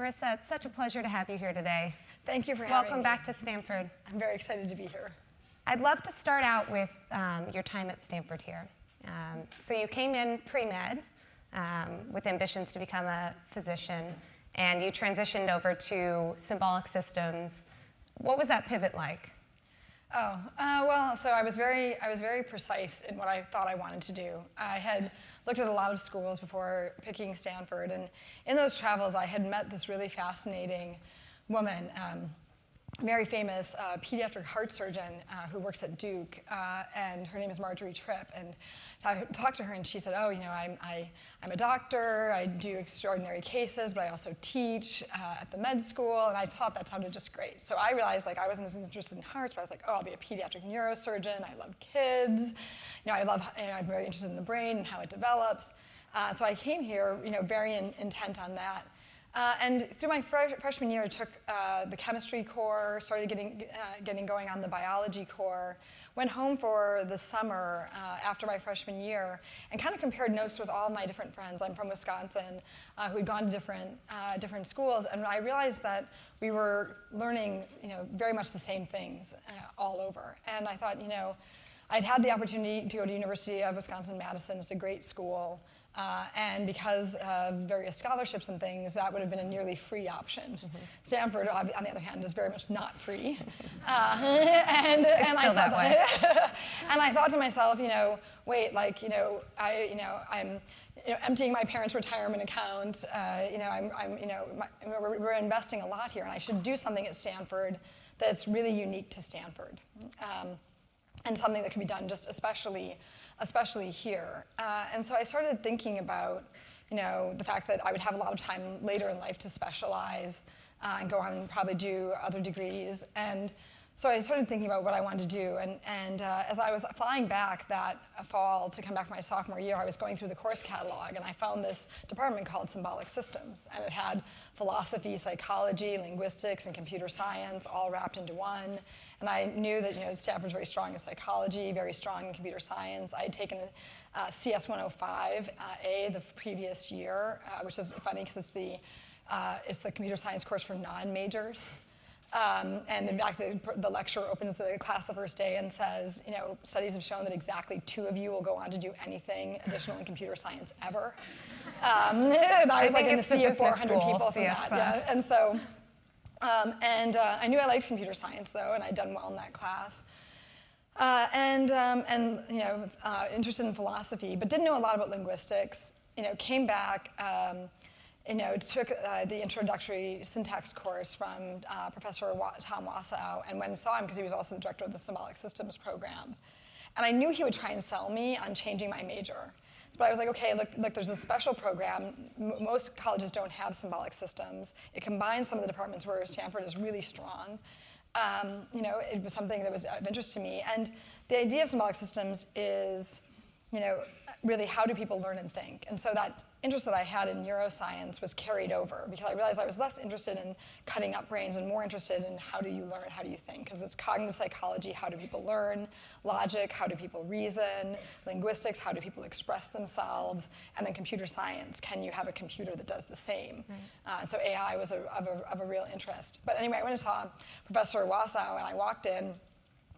Marissa, it's such a pleasure to have you here today. Thank you for having me. Welcome back to Stanford. I'm very excited to be here. I'd love to start out with your time at Stanford here. So you came in pre-med with ambitions to become a physician, and you transitioned over to symbolic systems. What was that pivot like? So I was very precise in what I thought I wanted to do. I had looked at a lot of schools before picking Stanford, and in those travels, I had met this really fascinating woman, very famous pediatric heart surgeon who works at Duke, and her name is Marjorie Tripp. And I talked to her, and she said, "Oh, you know, I'm a doctor. I do extraordinary cases, but I also teach at the med school." And I thought that sounded just great. So I realized, like, I wasn't as interested in hearts, but I was like, "Oh, I'll be a pediatric neurosurgeon. I love kids. You know, I'm very interested in the brain and how it develops." So I came here, you know, very intent on that. And through my freshman year, I took the chemistry core, started getting going on the biology core, went home for the summer after my freshman year, and kind of compared notes with all my different friends. I'm from Wisconsin, who had gone to different schools, and I realized that we were learning, you know, very much the same things all over. And I thought, you know, I'd had the opportunity to go to University of Wisconsin-Madison. It's a great school. And because of various scholarships and things, that would have been a nearly free option. Mm-hmm. Stanford, on the other hand, is very much not free. And I thought to myself, you know, wait, like, you know, I'm emptying my parents' retirement account. We're investing a lot here, and I should do something at Stanford that's really unique to Stanford. And something that can be done just especially here. And so I started thinking about, you know, the fact that I would have a lot of time later in life to specialize and go on and probably do other degrees. And so I started thinking about what I wanted to do. And as I was flying back that fall to come back for my sophomore year, I was going through the course catalog, and I found this department called Symbolic Systems. And it had philosophy, psychology, linguistics, and computer science all wrapped into one. And I knew that, you know, Stanford's very strong in psychology, very strong in computer science. I had taken CS 105A the previous year, which is funny because it's the computer science course for non-majors. And in fact, the lecturer opens the class the first day and says, you know, studies have shown that exactly 2 of you will go on to do anything additional in computer science ever. And I was like in a sea of 400 people from that. Yeah. And so, I knew I liked computer science though, and I'd done well in that class. Interested in philosophy, but didn't know a lot about linguistics. You know, came back. Took the introductory syntax course from Professor Tom Wassow, and went and saw him because he was also the director of the Symbolic Systems program. And I knew he would try and sell me on changing my major. But I was like, okay, look, there's a special program. Most colleges don't have symbolic systems. It combines some of the departments where Stanford is really strong. It was something that was of interest to me. And the idea of symbolic systems is, you know, really how do people learn and think? And so that interest that I had in neuroscience was carried over because I realized I was less interested in cutting up brains and more interested in how do you learn, how do you think? Because it's cognitive psychology, how do people learn? Logic, how do people reason? Linguistics, how do people express themselves? And then computer science, can you have a computer that does the same? Right. So AI was of a real interest. But anyway, I went and saw Professor Wassow, and I walked in,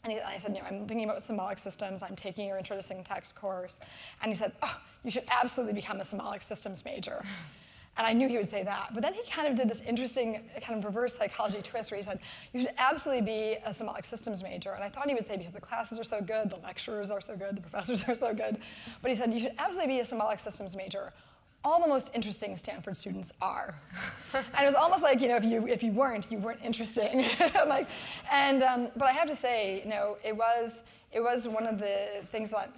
and I said, you know, I'm thinking about symbolic systems. I'm taking your intro to syntax course. And he said, oh, you should absolutely become a symbolic systems major. And I knew he would say that. But then he kind of did this interesting kind of reverse psychology twist where he said, you should absolutely be a symbolic systems major. And I thought he would say because the classes are so good, the lecturers are so good, the professors are so good. But he said, you should absolutely be a symbolic systems major. All the most interesting Stanford students are. And it was almost like, you know, if you weren't interesting. But I have to say, you know, it was one of the things that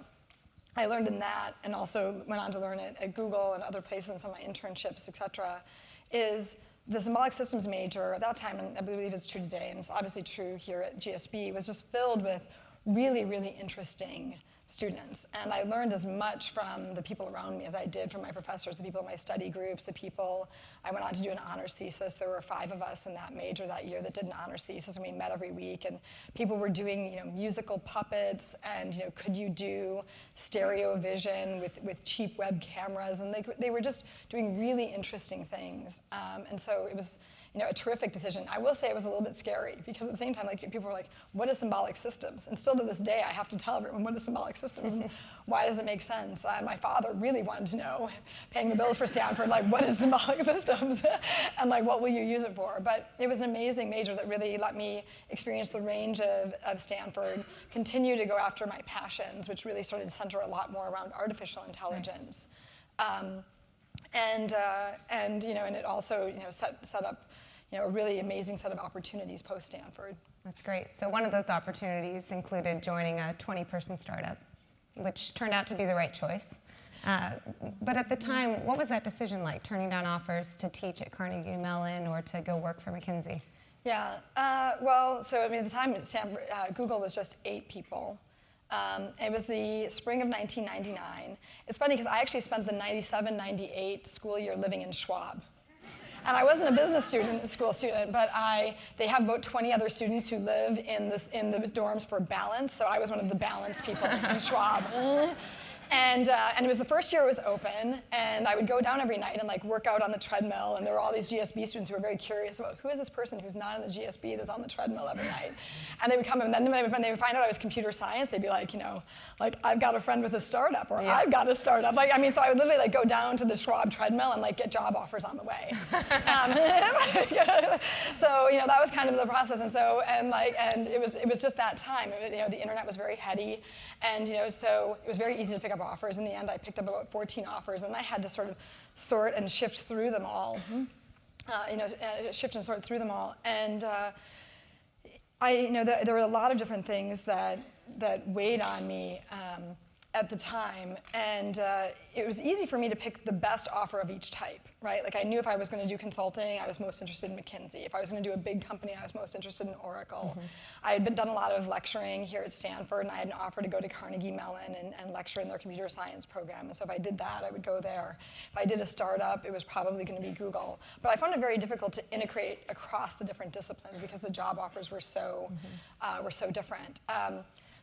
I learned in that, and also went on to learn it at Google and other places and some of my internships, et cetera, is the symbolic systems major at that time, and I believe it's true today, and it's obviously true here at GSB, was just filled with really, really interesting students. And I learned as much from the people around me as I did from my professors, the people in my study groups, the people. I went on to do an honors thesis. There were 5 of us in that major that year that did an honors thesis, and we met every week. And people were doing, musical puppets, and could you do stereo vision with cheap web cameras? And they were just doing really interesting things. And so it was a terrific decision. I will say it was a little bit scary because at the same time, people were like, what is symbolic systems? And still to this day, I have to tell everyone, what is symbolic systems and why does it make sense? My father really wanted to know, paying the bills for Stanford, what is symbolic systems? And what will you use it for? But it was an amazing major that really let me experience the range of Stanford, continue to go after my passions, which really started to center a lot more around artificial intelligence. And it also set up a really amazing set of opportunities post-Stanford. That's great. So one of those opportunities included joining a 20-person startup, which turned out to be the right choice. But at the time, what was that decision like, turning down offers to teach at Carnegie Mellon or to go work for McKinsey? Yeah, at the time at Stanford, Google was just 8 people. It was the spring of 1999. It's funny because I actually spent the 97-98 school year living in Schwab. And I wasn't a business school student, but they have about 20 other students who live in the dorms for balance, so I was one of the balance people in Schwab. And it was the first year it was open, and I would go down every night and work out on the treadmill, and there were all these GSB students who were very curious about who is this person who's not in the GSB that's on the treadmill every night. And they would come, and then when they would find out I was computer science, they'd be like, I've got a friend with a startup, or I've got a startup. So I would literally go down to the Schwab treadmill and get job offers on the way. So that was kind of the process, and it was just that time. The internet was very heady, and so it was very easy to pick up offers. In the end, I picked up about 14 offers, and I had to sort of sort and shift through them all. Shift and sort through them all, and there were a lot of different things that weighed on me at the time, and it was easy for me to pick the best offer of each type, right? I knew if I was going to do consulting, I was most interested in McKinsey. If I was going to do a big company, I was most interested in Oracle. Mm-hmm. I had done a lot of lecturing here at Stanford, and I had an offer to go to Carnegie Mellon and lecture in their computer science program. And so if I did that, I would go there. If I did a startup, it was probably going to be Google. But I found it very difficult to integrate across the different disciplines because the job offers were so different.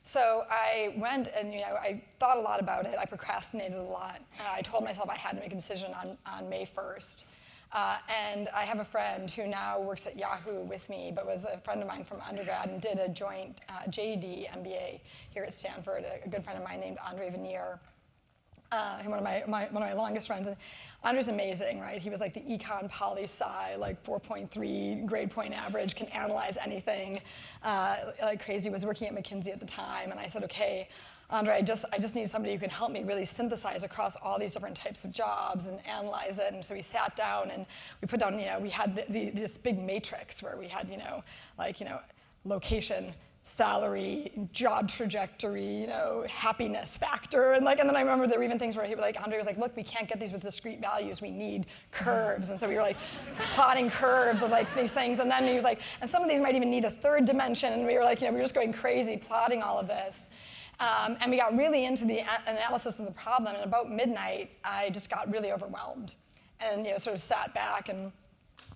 So I went and I thought a lot about it. I procrastinated a lot. I told myself I had to make a decision on May 1st. And I have a friend who now works at Yahoo with me, but was a friend of mine from undergrad and did a joint JD MBA here at Stanford. A good friend of mine named Andre Veneer, one of my longest friends. And Andre's amazing, right? He was the econ poli-sci, 4.3 grade point average, can analyze anything crazy, was working at McKinsey at the time. And I said, okay, Andre, I just need somebody who can help me really synthesize across all these different types of jobs and analyze it. And so we sat down and we put down, we had this big matrix where we had, location, salary, job trajectory, happiness factor, and then I remember there were even things where Andre was like, look, we can't get these with discrete values, we need curves, and so we were plotting curves of these things, and then he was like, and some of these might even need a third dimension, and we were we were just going crazy plotting all of this. And we got really into the analysis of the problem, and about midnight, I just got really overwhelmed, and sort of sat back and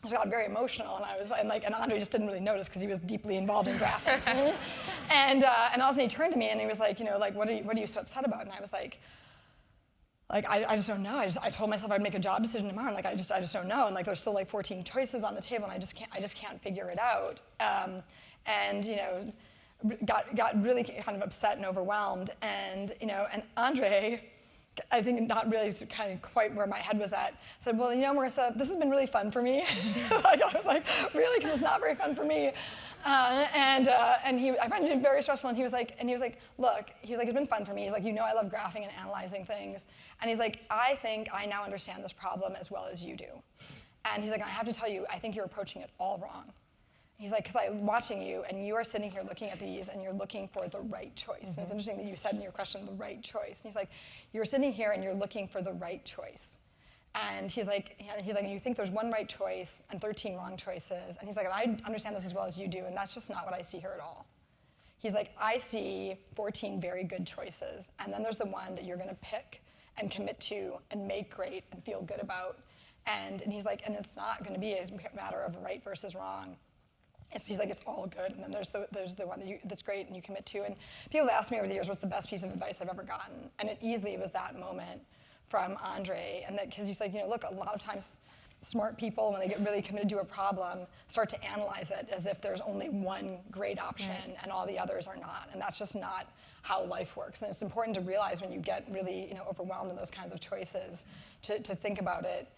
I just got very emotional, and I was and Andre just didn't really notice because he was deeply involved in graphing. And all of a sudden he turned to me and he was like, what are you so upset about? And I was like, I just don't know. I told myself I'd make a job decision tomorrow, and I just don't know. And there's still 14 choices on the table, and I just can't figure it out. Got really kind of upset and overwhelmed, and Andre, I think not really kind of quite where my head was at, said, well, Marissa, this has been really fun for me. I was like, really? Because it's not very fun for me. I found it very stressful, and he was like, look, it's been fun for me. He's like, I love graphing and analyzing things. And he's like, I think I now understand this problem as well as you do. And he's like, I have to tell you, I think you're approaching it all wrong. He's like, because I'm watching you, and you are sitting here looking at these, and you're looking for the right choice. Mm-hmm. And it's interesting that you said in your question, the right choice. And he's like, you're sitting here, and you're looking for the right choice. And he's like, and you think there's one right choice and 13 wrong choices. And he's like, I understand this as well as you do, and that's just not what I see here at all. He's like, I see 14 very good choices, and then there's the one that you're gonna pick and commit to and make great and feel good about. And he's like, and it's not gonna be a matter of right versus wrong. He's like, it's all good, and then there's the one that's great and you commit to. And people have asked me over the years, what's the best piece of advice I've ever gotten? And it easily was that moment from Andre, and that, because he's like, look, a lot of times smart people, when they get really committed to a problem, start to analyze it as if there's only one great option and all the others are not, and that's just not how life works. And it's important to realize when you get really overwhelmed in those kinds of choices to think about it,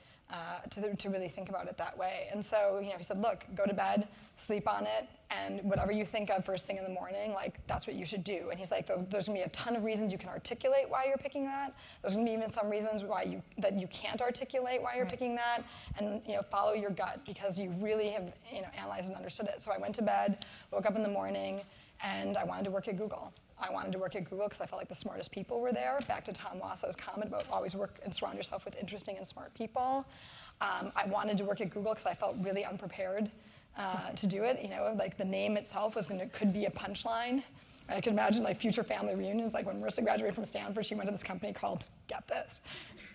to really think about it that way. And so he said, look, go to bed, sleep on it, and whatever you think of first thing in the morning, like that's what you should do. And he's like, there's gonna be a ton of reasons you can articulate why you're picking that. There's gonna be even some reasons that you can't articulate why you're picking that, and follow your gut, because you really have analyzed and understood it. So I went to bed, woke up in the morning, and I wanted to work at Google. I wanted to work at Google because I felt like the smartest people were there. Back to Tom Wasso's comment about always work and surround yourself with interesting and smart people. I wanted to work at Google because I felt really unprepared to do it. Like the name itself could be a punchline. I could imagine like future family reunions, like when Marissa graduated from Stanford, she went to this company called, get this,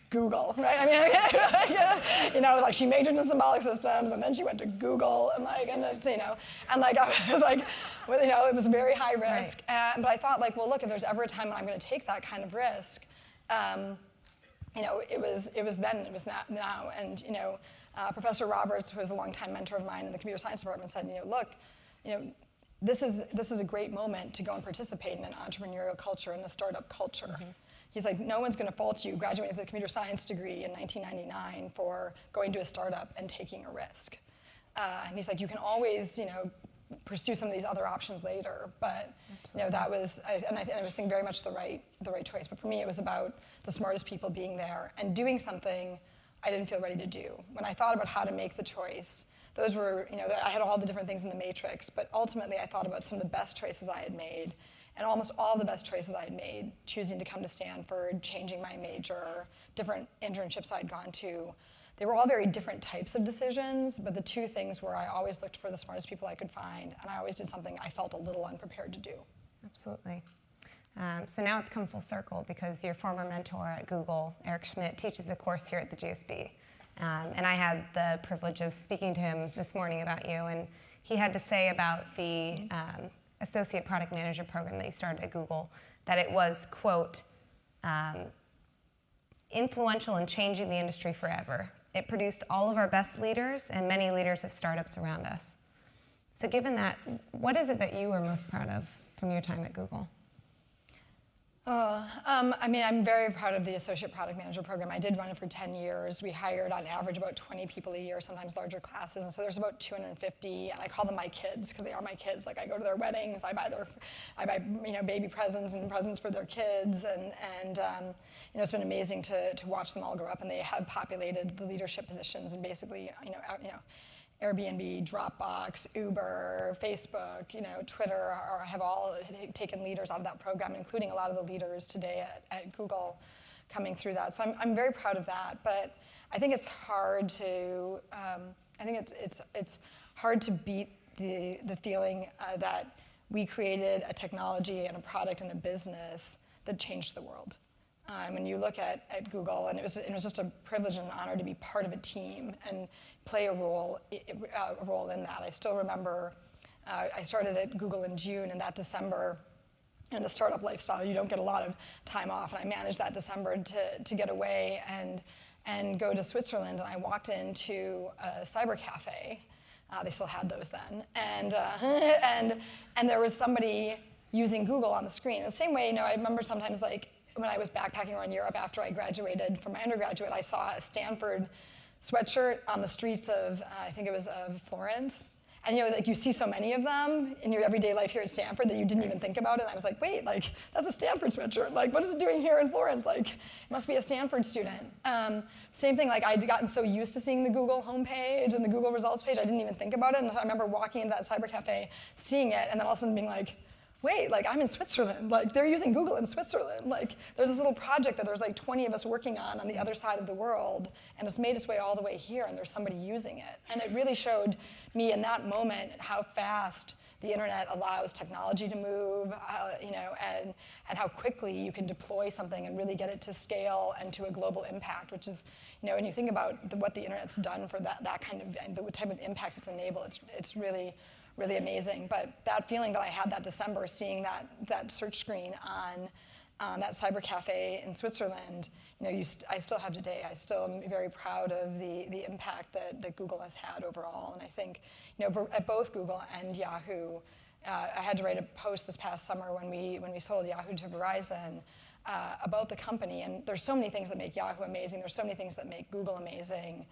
Google, right? I mean, like she majored in symbolic systems, and then she went to Google, and I was like, it was very high risk. Right. But I thought, like, well, look, if there's ever a time when I'm going to take that kind of risk, it was then, it was now. And Professor Roberts, who was a longtime mentor of mine in the computer science department, said, look, this is a great moment to go and participate in an entrepreneurial culture and a startup culture. Mm-hmm. He's like, no one's going to fault you graduating with a computer science degree in 1999 for going to a startup and taking a risk. And he's like, you can always, pursue some of these other options later. But that was, and I was saying very much the right choice. But for me, it was about the smartest people being there and doing something I didn't feel ready to do. When I thought about how to make the choice, those were, I had all the different things in the matrix. But ultimately, I thought about some of the best choices I had made. And almost all the best choices I had made, choosing to come to Stanford, changing my major, different internships I'd gone to, they were all very different types of decisions, but the two things were I always looked for the smartest people I could find, and I always did something I felt a little unprepared to do. Absolutely. So now it's come full circle because your former mentor at Google, Eric Schmidt, teaches a course here at the GSB. And I had the privilege of speaking to him this morning about you, and he had to say about the Associate Product Manager program that you started at Google, that it was, quote, influential in changing the industry forever. It produced all of our best leaders and many leaders of startups around us. So given that, what is it that you are most proud of from your time at Google? I'm very proud of the Associate Product Manager program. I did run it for 10 years. We hired on average about 20 people a year, sometimes larger classes, and so there's about 250, and I call them my kids because they are my kids. Like I go to their weddings, I buy baby presents and presents for their kids, and it's been amazing to watch them all grow up, and they have populated the leadership positions and basically Airbnb, Dropbox, Uber, Facebook, Twitter have all taken leaders out of that program, including a lot of the leaders today at Google coming through that. So I'm very proud of that. But I think it's hard to it's hard to beat the feeling that we created a technology and a product and a business that changed the world. When you look at Google, and it was just a privilege and an honor to be part of a team and play a role in that. I still remember I started at Google in June, and that December, in the startup lifestyle, you don't get a lot of time off, and I managed that December to get away and go to Switzerland, and I walked into a cyber cafe. They still had those then, and there was somebody using Google on the screen. In the same way, I remember sometimes like when I was backpacking around Europe after I graduated from my undergraduate, I saw a Stanford sweatshirt on the streets of, I think it was of Florence. And you see so many of them in your everyday life here at Stanford that you didn't even think about it. And I was like, wait, that's a Stanford sweatshirt. What is it doing here in Florence? It must be a Stanford student. Same thing, I'd gotten so used to seeing the Google homepage and the Google results page, I didn't even think about it. And I remember walking into that cyber cafe, seeing it, and then all of a sudden being like, wait, like I'm in Switzerland, like they're using Google in Switzerland. Like there's this little project that there's like 20 of us working on the other side of the world, and it's made its way all the way here, and there's somebody using it. And it really showed me in that moment how fast the internet allows technology to move, and how quickly you can deploy something and really get it to scale and to a global impact, which is, when you think about what the internet's done for that kind of, and the type of impact it's enabled, it's really, really amazing. But that feeling that I had that December, seeing that search screen on that cyber cafe in Switzerland, I still have today. I still am very proud of the impact that Google has had overall. And I think, at both Google and Yahoo, I had to write a post this past summer when we sold Yahoo to Verizon about the company. And there's so many things that make Yahoo amazing. There's so many things that make Google amazing.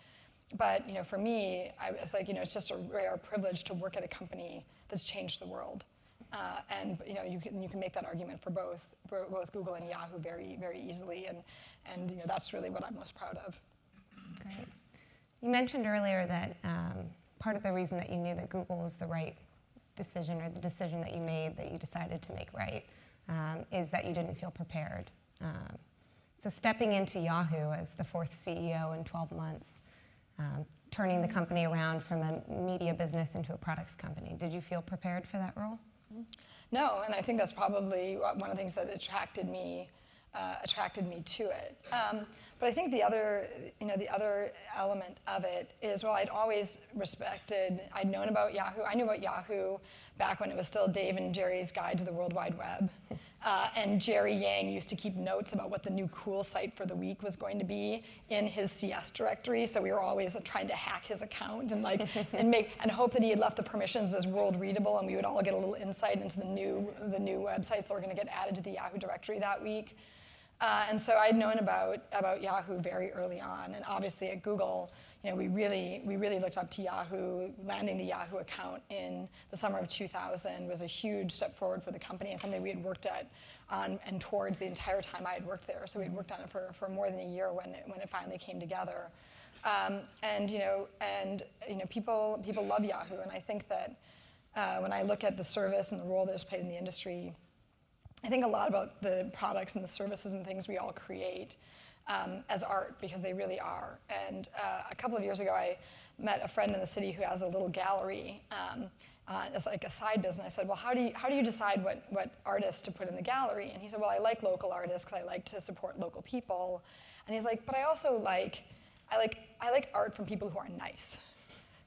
But for me, I was like, it's just a rare privilege to work at a company that's changed the world. And you can make that argument for both Google and Yahoo very, very easily, and that's really what I'm most proud of. Great. You mentioned earlier that part of the reason that you knew that Google was the right decision, or the decision that you made that you decided to make right, is that you didn't feel prepared. So stepping into Yahoo as the fourth CEO in 12 months, turning the company around from a media business into a products company, did you feel prepared for that role? No, and I think that's probably one of the things that attracted me to it. But I think the other element of it is, well, I'd always respected, I'd known about Yahoo. I knew about Yahoo back when it was still Dave and Jerry's Guide to the World Wide Web. And Jerry Yang used to keep notes about what the new cool site for the week was going to be in his CS directory. So we were always trying to hack his account and and hope that he had left the permissions as world readable, and we would all get a little insight into the new websites that were going to get added to the Yahoo directory that week. And so I'd known about Yahoo very early on, and obviously at Google, we really looked up to Yahoo. Landing the Yahoo account in the summer of 2000 was a huge step forward for the company, and something we had worked on and towards the entire time I had worked there. So we'd worked on it for more than a year when it finally came together. People love Yahoo, and I think that when I look at the service and the role that it's played in the industry, I think a lot about the products and the services and things we all create as art, because they really are. And a couple of years ago, I met a friend in the city who has a little gallery as like a side business. I said, well, how do you decide what artists to put in the gallery? And he said, well, I like local artists because I like to support local people. And he's like, but I also I like art from people who are nice.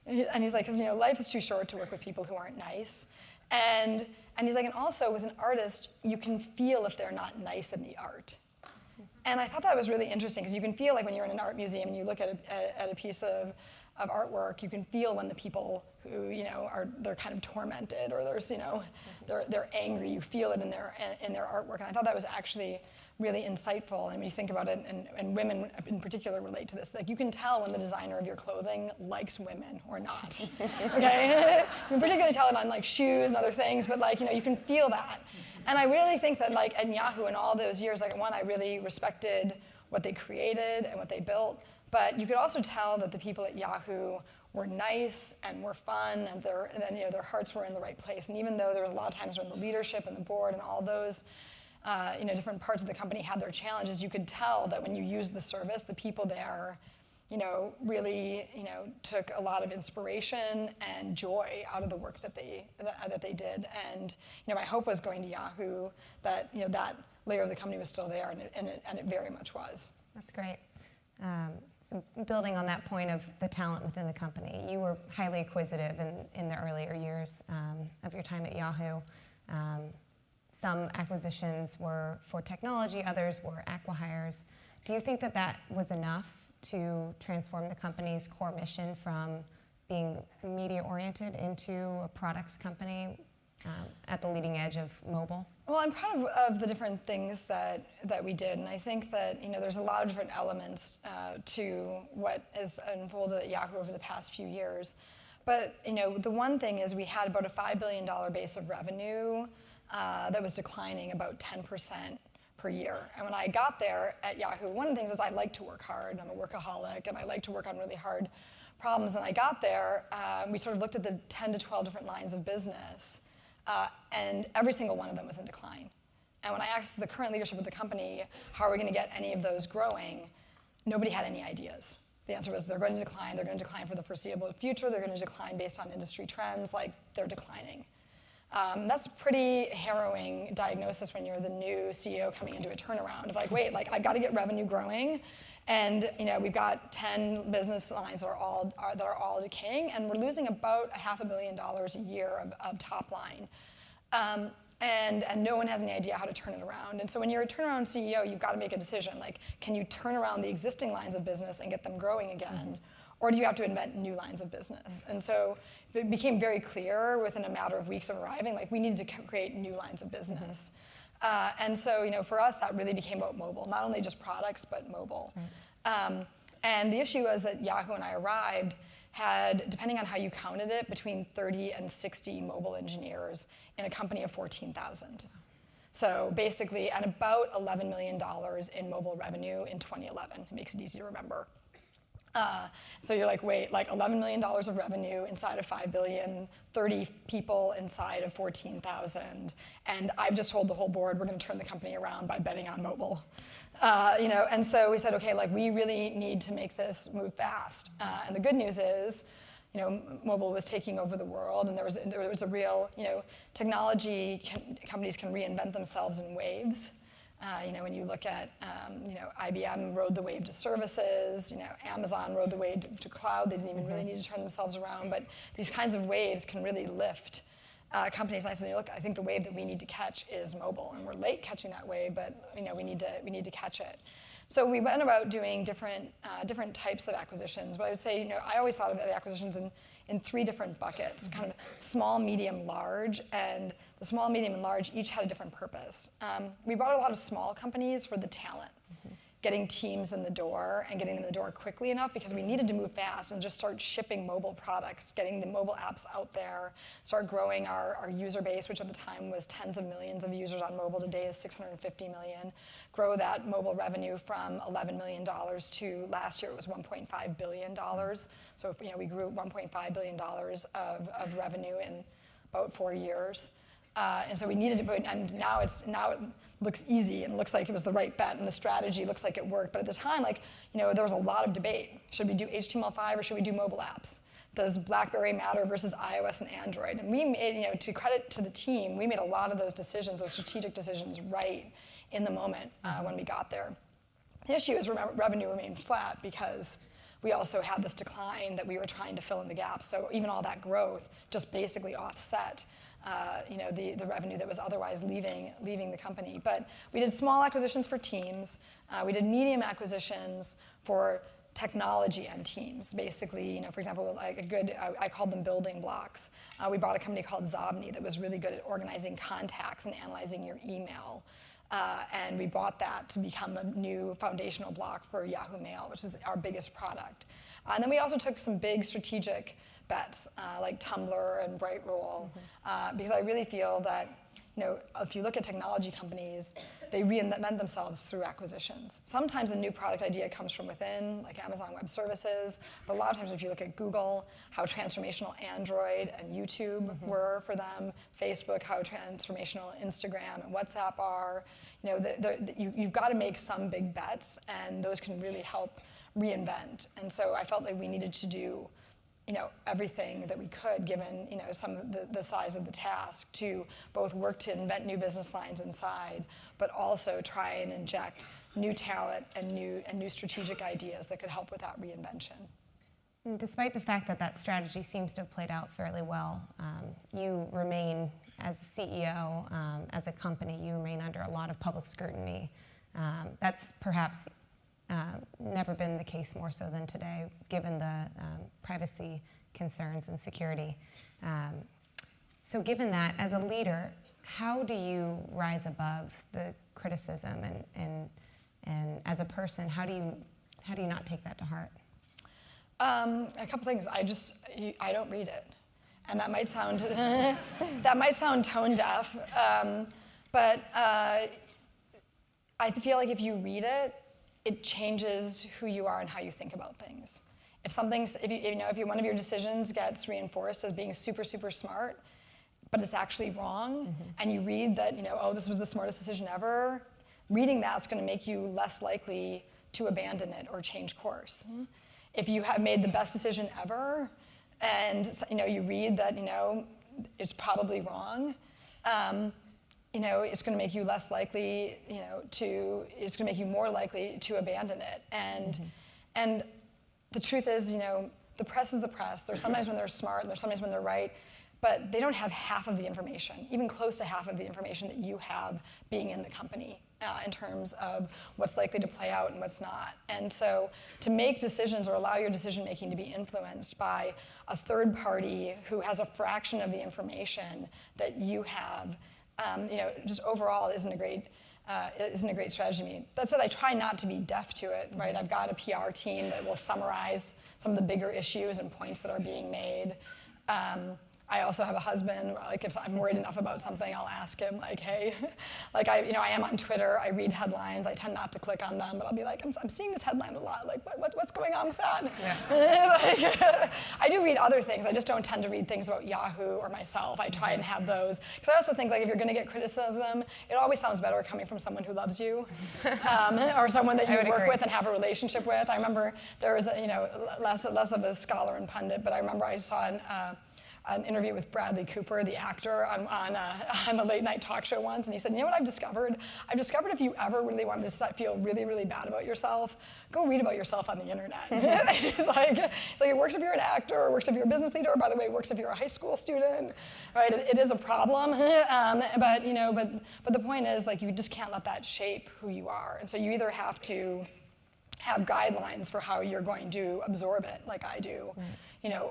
And he's like, because life is too short to work with people who aren't nice. And he's like, and also with an artist, you can feel if they're not nice in the art. And I thought that was really interesting, because you can feel like when you're in an art museum and you look at a piece of artwork, you can feel when the people who they're kind of tormented, or there's they're angry. You feel it in their artwork, and I thought that was actually really insightful. And when you think about it, and women in particular relate to this, like you can tell when the designer of your clothing likes women or not. Okay, you can particularly tell it on like shoes and other things, but you can feel that. And I really think that at Yahoo in all those years, I really respected what they created and what they built, but you could also tell that the people at Yahoo were nice and were fun, and their hearts were in the right place. And even though there was a lot of times when the leadership and the board and all those different parts of the company had their challenges, you could tell that when you used the service, the people there really took a lot of inspiration and joy out of the work that they did. And my hope was going to Yahoo that that layer of the company was still there, and it very much was. That's great. So building on that point of the talent within the company, you were highly acquisitive in the earlier years of your time at Yahoo. Some acquisitions were for technology, others were acqui-hires. Do you think that was enough to transform the company's core mission from being media-oriented into a products company at the leading edge of mobile? Well, I'm proud of the different things that we did, and I think that there's a lot of different elements to what has unfolded at Yahoo over the past few years. But the one thing is we had about a $5 billion base of revenue that was declining about 10% per year. And when I got there at Yahoo, one of the things is I like to work hard. I'm a workaholic, and I like to work on really hard problems. And I got there, we sort of looked at the 10 to 12 different lines of business. and every single one of them was in decline. And when I asked the current leadership of the company, how are we going to get any of those growing, nobody had any ideas. The answer was they're going to decline. They're going to decline for the foreseeable future. They're going to decline based on industry trends, like they're declining. That's a pretty harrowing diagnosis when you're the new CEO coming into a turnaround of like, wait, like I've got to get revenue growing, and we've got 10 business lines that are all decaying, and we're losing about $500 million a year of top line. And no one has any idea how to turn it around. And so when you're a turnaround CEO, you've got to make a decision. Like, can you turn around the existing lines of business and get them growing again? Or do you have to invent new lines of business? And so it became very clear within a matter of weeks of arriving, like we needed to create new lines of business. And so for us, that really became about mobile, not only just products, but mobile. And the issue was that Yahoo, when I arrived, had, depending on how you counted it, between 30 and 60 mobile engineers in a company of 14,000. So basically, and about $11 million in mobile revenue in 2011. It makes it easy to remember. So you're like, wait, like $11 million of revenue inside of $5 billion, 30 people inside of 14,000, and I've just told the whole board we're going to turn the company around by betting on mobile. And so we said, okay, like we really need to make this move fast. And the good news is, mobile was taking over the world, and there was a real, technology companies can reinvent themselves in waves. When you look at, IBM rode the wave to services, Amazon rode the wave to cloud. They didn't even really need to turn themselves around, but these kinds of waves can really lift companies. And I said, look, I think the wave that we need to catch is mobile, and we're late catching that wave, but we need to catch it. So we went about doing different types of acquisitions. But I would say, I always thought of the acquisitions in three different buckets, kind of small, medium, large, and the small, medium, and large each had a different purpose. We bought a lot of small companies for the talent, getting teams in the door and getting them in the door quickly enough because we needed to move fast and just start shipping mobile products, getting the mobile apps out there, start growing our user base, which at the time was tens of millions of users on mobile. Today is 650 million. Grow that mobile revenue from $11 million to last year it was $1.5 billion. So we grew $1.5 billion of revenue in about 4 years. And so we needed to, and now it looks easy and looks like it was the right bet, and the strategy looks like it worked. But at the time, there was a lot of debate. Should we do HTML5 or should we do mobile apps? Does BlackBerry matter versus iOS and Android? And we made, to credit to the team, we made a lot of those decisions, those strategic decisions, right in the moment when we got there. The issue is revenue remained flat because we also had this decline that we were trying to fill in the gaps. So even all that growth just basically offset the revenue that was otherwise leaving the company. But we did small acquisitions for teams. We did medium acquisitions for technology and teams. Basically, for example, I called them building blocks. We bought a company called Zobni that was really good at organizing contacts and analyzing your email. And we bought that to become a new foundational block for Yahoo Mail, which is our biggest product. And then we also took some big strategic bets like Tumblr and Brightroll, because I really feel that if you look at technology companies, they reinvent themselves through acquisitions. Sometimes a new product idea comes from within, like Amazon Web Services, but a lot of times if you look at Google, how transformational Android and YouTube were for them, Facebook, how transformational Instagram and WhatsApp are, you've got to make some big bets, and those can really help reinvent. And so I felt like we needed to do everything that we could, given some of the size of the task, to both work to invent new business lines inside, but also try and inject new talent and new strategic ideas that could help with that reinvention. And despite the fact that strategy seems to have played out fairly well, you remain, as CEO, as a company, you remain under a lot of public scrutiny. That's perhaps never been the case more so than today, given the privacy concerns and security. So given that, as a leader, how do you rise above the criticism, and as a person, how do you not take that to heart? A couple things. I don't read it, and that might sound tone deaf, but I feel like if you read it, it changes who you are and how you think about things. If one of your decisions gets reinforced as being super, super smart, but it's actually wrong, and you read that, oh, this was the smartest decision ever, reading that's going to make you less likely to abandon it or change course. If you have made the best decision ever, and you read that it's probably wrong, it's going to make you less likely, it's going to make you more likely to abandon it. And the truth is, the press is the press. There's sometimes when they're smart, and there's sometimes when they're right, but they don't have half of the information, even close to half of the information that you have being in the company in terms of what's likely to play out and what's not. And so to make decisions or allow your decision making to be influenced by a third party who has a fraction of the information that you have, just overall isn't a great strategy to me. That said, I try not to be deaf to it, right? I've got a PR team that will summarize some of the bigger issues and points that are being made. I also have a husband, like if I'm worried enough about something, I'll ask him, like, hey, like I am on Twitter, I read headlines, I tend not to click on them, but I'll be like, I'm seeing this headline a lot, like what's going on with that? Yeah. I do read other things, I just don't tend to read things about Yahoo or myself. I try and have those, because I also think like if you're gonna get criticism, it always sounds better coming from someone who loves you, or someone that you work with and have a relationship with. I remember there was, less of a scholar and pundit, but I remember I saw an interview with Bradley Cooper, the actor, on a late night talk show once, and he said, you know what I've discovered? I've discovered if you ever really wanted to feel really, really bad about yourself, go read about yourself on the internet. It's like it works if you're an actor, or it works if you're a business leader, or by the way, it works if you're a high school student, right? It is a problem, but the point is, like, you just can't let that shape who you are, and so you either have to have guidelines for how you're going to absorb it, like I do,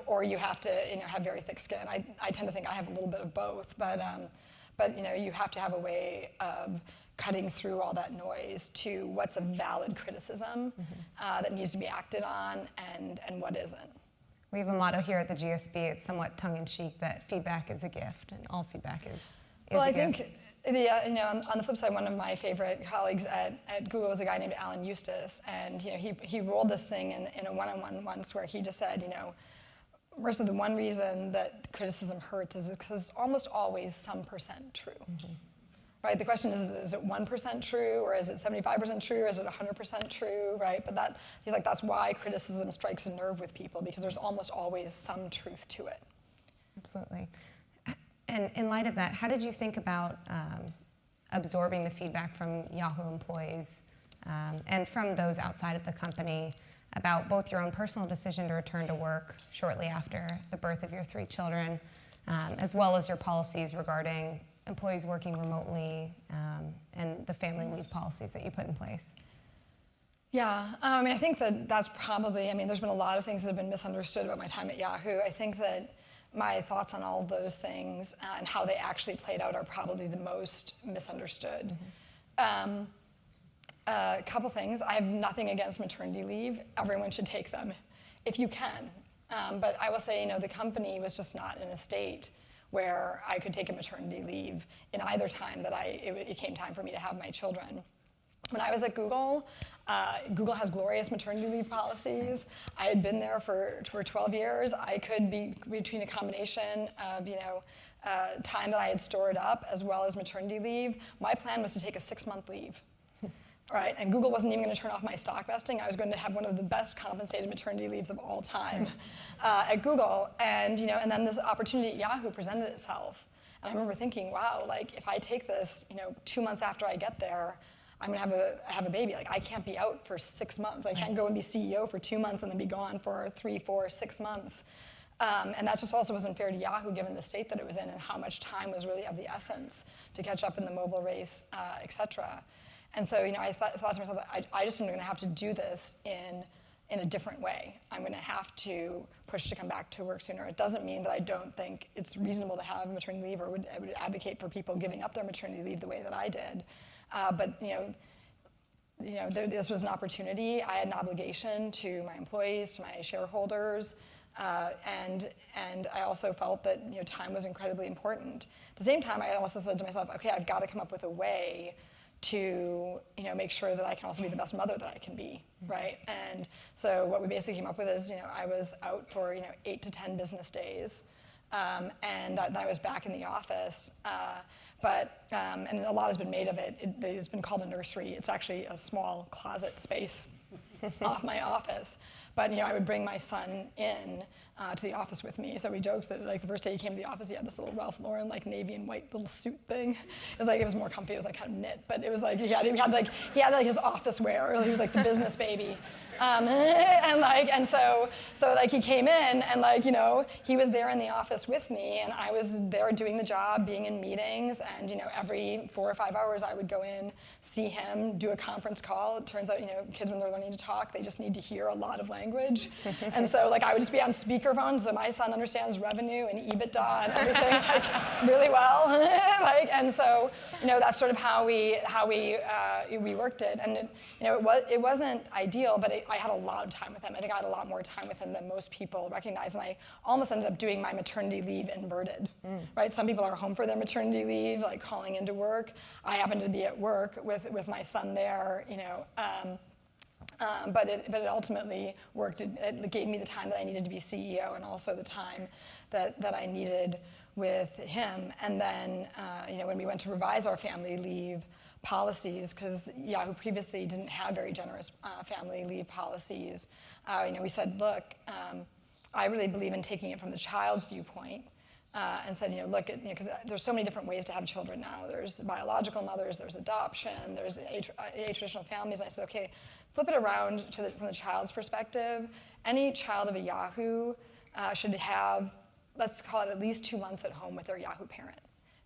or you have to, have very thick skin. I tend to think I have a little bit of both, but you have to have a way of cutting through all that noise to what's a valid criticism that needs to be acted on and what isn't. We have a motto here at the GSB, it's somewhat tongue-in-cheek, that feedback is a gift, and all feedback is well, a I gift. think on the flip side, one of my favorite colleagues at Google was a guy named Alan Eustace, and he rolled this thing in a one-on-one once where he just said, Marissa, the one reason that criticism hurts is because it's almost always some percent true. Right? The question is it 1% true, or is it 75% true, or is it 100% true, right? But he's like, that's why criticism strikes a nerve with people, because there's almost always some truth to it. Absolutely. And in light of that, how did you think about absorbing the feedback from Yahoo employees and from those outside of the company about both your own personal decision to return to work shortly after the birth of your 3 children, as well as your policies regarding employees working remotely and the family leave policies that you put in place? Yeah, I think that's probably, there's been a lot of things that have been misunderstood about my time at Yahoo. I think that my thoughts on all of those things and how they actually played out are probably the most misunderstood. A couple things. I have nothing against maternity leave. Everyone should take them if you can. But I will say, the company was just not in a state where I could take a maternity leave in either time that it came time for me to have my children. When I was at Google, Google has glorious maternity leave policies. I had been there for 12 years. I could be between a combination of, time that I had stored up as well as maternity leave. My plan was to take a 6-month leave. Right, and Google wasn't even going to turn off my stock vesting. I was going to have one of the best compensated maternity leaves of all time at Google, and and then this opportunity at Yahoo presented itself, and I remember thinking, wow, like if I take this, 2 months after I get there, I'm going to have a baby. Like I can't be out for 6 months. I can't go and be CEO for 2 months and then be gone for 3, 4, 6 months. And that just also wasn't fair to Yahoo given the state that it was in and how much time was really of the essence to catch up in the mobile race, et cetera. And so, I thought to myself, I just am going to have to do this in a different way. I'm going to have to push to come back to work sooner. It doesn't mean that I don't think it's reasonable to have maternity leave, or I would advocate for people giving up their maternity leave the way that I did. But this was an opportunity. I had an obligation to my employees, to my shareholders, and I also felt that time was incredibly important. At the same time, I also said to myself, okay, I've got to come up with a way to make sure that I can also be the best mother that I can be, right? And so what we basically came up with is I was out for 8 to 10 business days and then I was back in the office. And a lot has been made of it. It's been called a nursery. It's actually a small closet space off my office. But I would bring my son in to the office with me. So we joked that like the first day he came to the office, he had this little Ralph Lauren like navy and white little suit thing. It was more comfy. It was like kind of knit, but it was like he had his office wear. He was like the business baby. So he came in and he was there in the office with me, and I was there doing the job, being in meetings, and every 4 or 5 hours I would go in, see him, do a conference call. It turns out kids, when they're learning to talk, they just need to hear a lot of language, and so I would just be on speakerphone, so my son understands revenue and EBITDA and everything really well, and so that's sort of how we worked it, and it wasn't ideal, but I had a lot of time with him. I think I had a lot more time with him than most people recognize, and I almost ended up doing my maternity leave inverted, right? Some people are home for their maternity leave, like calling into work. I happened to be at work with my son there, but it ultimately worked. It gave me the time that I needed to be CEO, and also the time that I needed with him. And then, when we went to revise our family leave policies, because Yahoo previously didn't have very generous family leave policies, we said, look, I really believe in taking it from the child's viewpoint, and said, look, because there's so many different ways to have children now. There's biological mothers, there's adoption, there's traditional families. And I said, okay, flip it around from the child's perspective. Any child of a Yahoo should have, let's call it, at least 2 months at home with their Yahoo parent.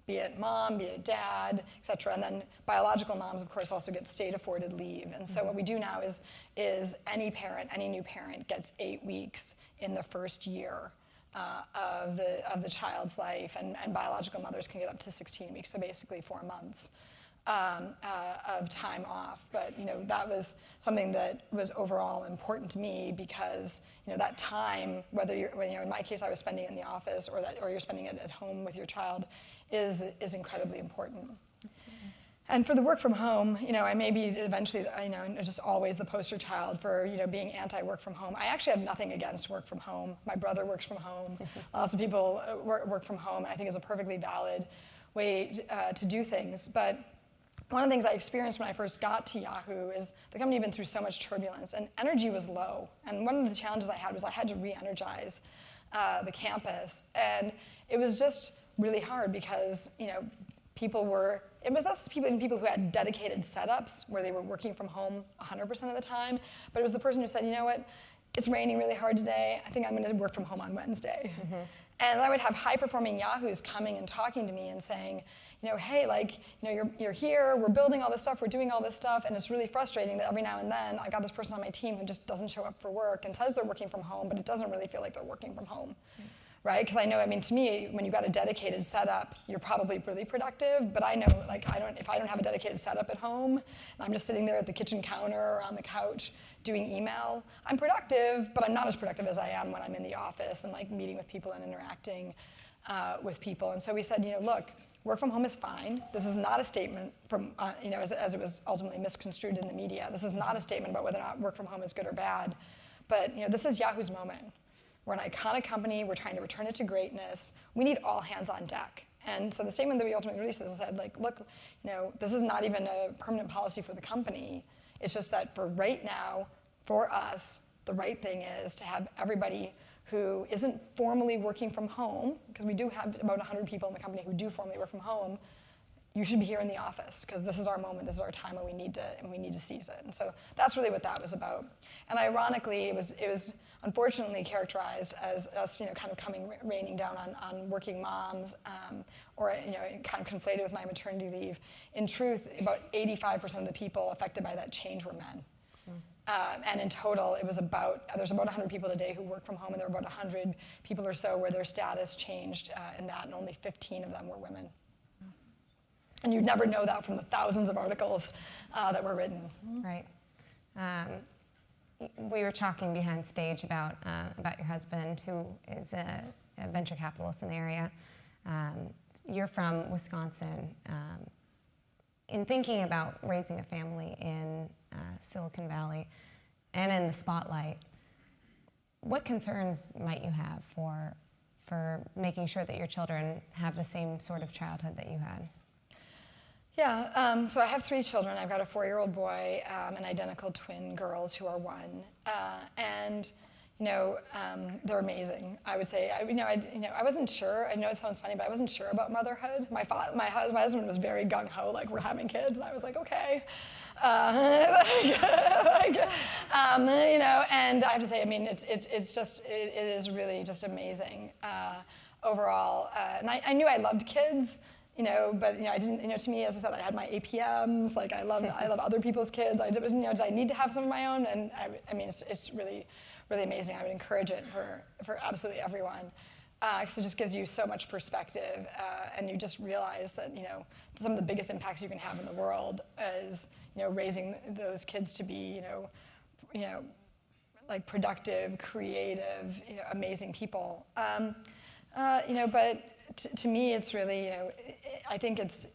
Be it mom, be it dad, et cetera. And then biological moms, of course, also get state-afforded leave. And so what we do now is any new parent gets 8 weeks in the first year of the child's life, and biological mothers can get up to 16 weeks, so basically 4 months of time off. But that was something that was overall important to me, because that time, whether in my case I was spending it in the office or you're spending it at home with your child, is incredibly important. And for the work from home, I may be eventually, just always the poster child for, being anti-work from home. I actually have nothing against work from home. My brother works from home. Lots of people work from home, and I think is a perfectly valid way to do things. But one of the things I experienced when I first got to Yahoo is the company had been through so much turbulence, and energy was low. And one of the challenges I had was I had to re-energize the campus. And it was just really hard because, people who had dedicated setups where they were working from home 100% of the time, but it was the person who said, you know what, it's raining really hard today, I think I'm going to work from home on Wednesday. And I would have high-performing Yahoos coming and talking to me and saying, hey, you're here, we're building all this stuff, we're doing all this stuff, and it's really frustrating that every now and then I've got this person on my team who just doesn't show up for work and says they're working from home, but it doesn't really feel like they're working from home. Right? Because I know, to me, when you've got a dedicated setup, you're probably really productive, but I know, if I don't have a dedicated setup at home, and I'm just sitting there at the kitchen counter or on the couch doing email, I'm productive, but I'm not as productive as I am when I'm in the office and meeting with people and interacting with people. And so we said, look, work from home is fine. This is not a statement from, as it was ultimately misconstrued in the media. This is not a statement about whether or not work from home is good or bad, but this is Yahoo's moment. We're an iconic company. We're trying to return it to greatness. We need all hands on deck. And so the statement that we ultimately released said, look, this is not even a permanent policy for the company. It's just that for right now, for us, the right thing is to have everybody who isn't formally working from home, because we do have about 100 people in the company who do formally work from home, you should be here in the office, because this is our moment, this is our time, and we need to seize it. And so that's really what that was about. And ironically, it was unfortunately characterized as us, kind of raining down on working moms, or kind of conflated with my maternity leave. In truth, about 85% of the people affected by that change were men. And in total, there's about 100 people today who work from home, and there were about 100 people or so where their status changed in that, and only 15 of them were women. And you'd never know that from the thousands of articles that were written. Right. We were talking behind stage about your husband, who is a venture capitalist in the area. You're from Wisconsin. In thinking about raising a family in Silicon Valley and in the spotlight, what concerns might you have for for making sure that your children have the same sort of childhood that you had? Yeah, so I have 3 children. I've got a 4-year-old boy and identical twin girls who are 1. And they're amazing. I would say, I wasn't sure. I know it sounds funny, but I wasn't sure about motherhood. My husband was very gung ho, like we're having kids, and I was like, okay. And I have to say, I mean, it is really just amazing overall. And I knew I loved kids. But I didn't. To me, as I said, I had my APMs. Like I love other people's kids. Did I need to have some of my own? And I mean, it's really, really amazing. I would encourage it for absolutely everyone, because it just gives you so much perspective, and you just realize that some of the biggest impacts you can have in the world is raising those kids to be like productive, creative, amazing people. But to me, it's really, I think it's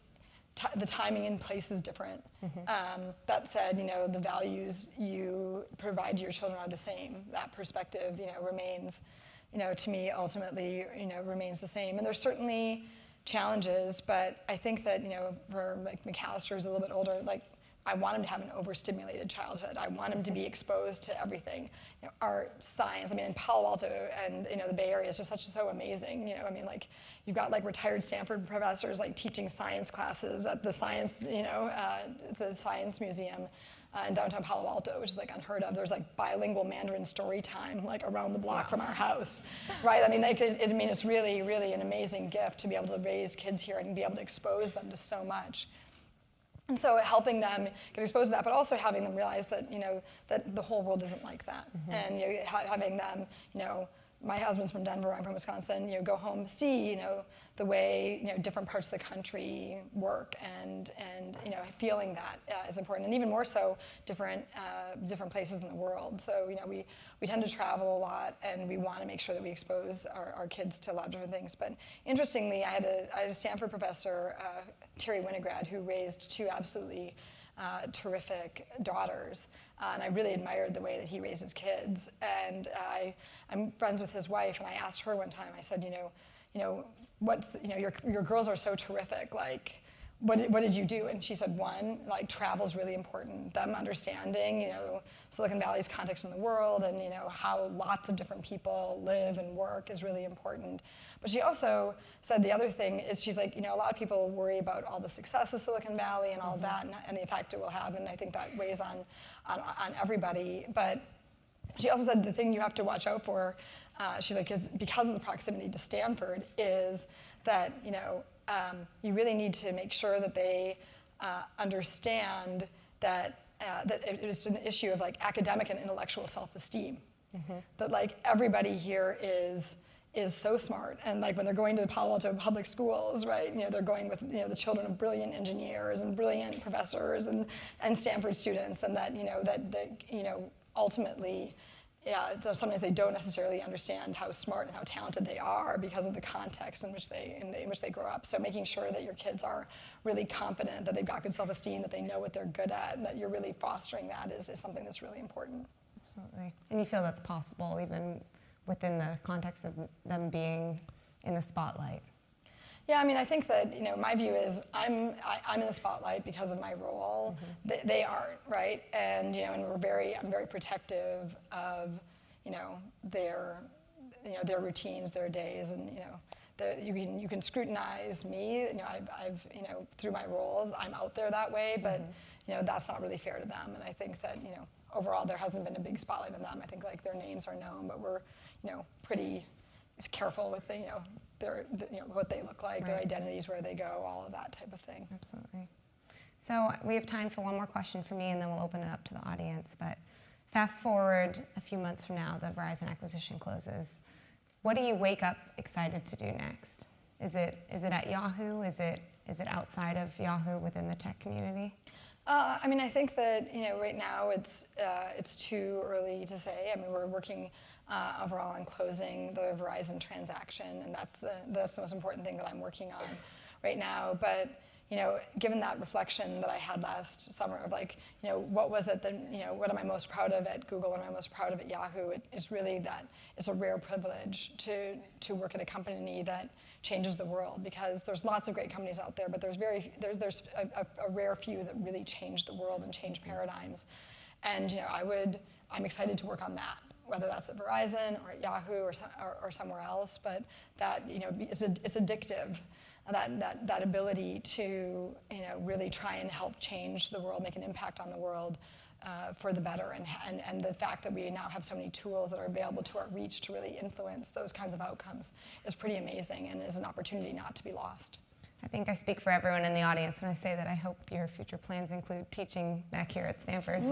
the timing and place is different. That said, the values you provide to your children are the same. That perspective, remains, to me, ultimately, remains the same. And there's certainly challenges, but I think that, for like McAllister's a little bit older, like I want him to have an overstimulated childhood. I want him to be exposed to everything, art, science. I mean, in Palo Alto and the Bay Area is just so amazing. I mean, like you've got like retired Stanford professors like teaching science classes at the science, the Science Museum in downtown Palo Alto, which is like unheard of. There's like bilingual Mandarin story time like around the block from our house, right? I mean, it's really, really an amazing gift to be able to raise kids here and be able to expose them to so much. And so helping them get exposed to that, but also having them realize that, that the whole world isn't like that. And having them, my husband's from Denver, I'm from Wisconsin, go home, see, the way, different parts of the country work and feeling that is important. And even more so, different places in the world. So, we tend to travel a lot and we want to make sure that we expose our kids to a lot of different things. But interestingly, I had a Stanford professor, Terry Winograd, who raised 2 absolutely terrific daughters, and I really admired the way that he raised his kids. And I'm friends with his wife, and I asked her one time. I said, your girls are so terrific. Like, what did you do? And she said, 1, like travel's really important. Them understanding, Silicon Valley's context in the world, and how lots of different people live and work is really important. But she also said the other thing is she's like, a lot of people worry about all the success of Silicon Valley and all of that and the effect it will have, and I think that weighs on everybody. But she also said the thing you have to watch out for, she's like, because of the proximity to Stanford, is that you really need to make sure that they understand that it's an issue of like academic and intellectual self-esteem. That like everybody here is so smart, and like when they're going to Palo Alto public schools, right? They're going with the children of brilliant engineers and brilliant professors and Stanford students, and that ultimately, sometimes they don't necessarily understand how smart and how talented they are because of the context in which they grow up. So making sure that your kids are really competent, that they've got good self-esteem, that they know what they're good at, and that you're really fostering that is something that's really important. Absolutely. And you feel that's possible even within the context of them being in the spotlight? Yeah, I mean, I think that my view is I'm in the spotlight because of my role. They aren't, right? And and I'm very protective of their routines, their days, and you can scrutinize me. I've through my roles, I'm out there that way, but that's not really fair to them. And I think that overall there hasn't been a big spotlight on them. I think like their names are known, but we're pretty careful with what they look like, their identities, where they go, all of that type of thing. Absolutely. So we have time for one more question for me, and then we'll open it up to the audience. But fast forward a few months from now, the Verizon acquisition closes. What do you wake up excited to do next? Is it at Yahoo? Is it outside of Yahoo within the tech community? I mean, I think that right now it's too early to say. I mean, we're working overall on closing the Verizon transaction, and that's the most important thing that I'm working on right now. But given that reflection that I had last summer of like, what was it that, what am I most proud of at Google, what am I most proud of at Yahoo? It's really that it's a rare privilege to work at a company that changes the world, because there's lots of great companies out there, but there's a rare few that really change the world and change paradigms. And I'm excited to work on that, whether that's at Verizon or at Yahoo or somewhere else. But that it's addictive. That ability to really try and help change the world, make an impact on the world for the better, and the fact that we now have so many tools that are available to our reach to really influence those kinds of outcomes is pretty amazing, and is an opportunity not to be lost. I think I speak for everyone in the audience when I say that I hope your future plans include teaching back here at Stanford.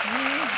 Thank you.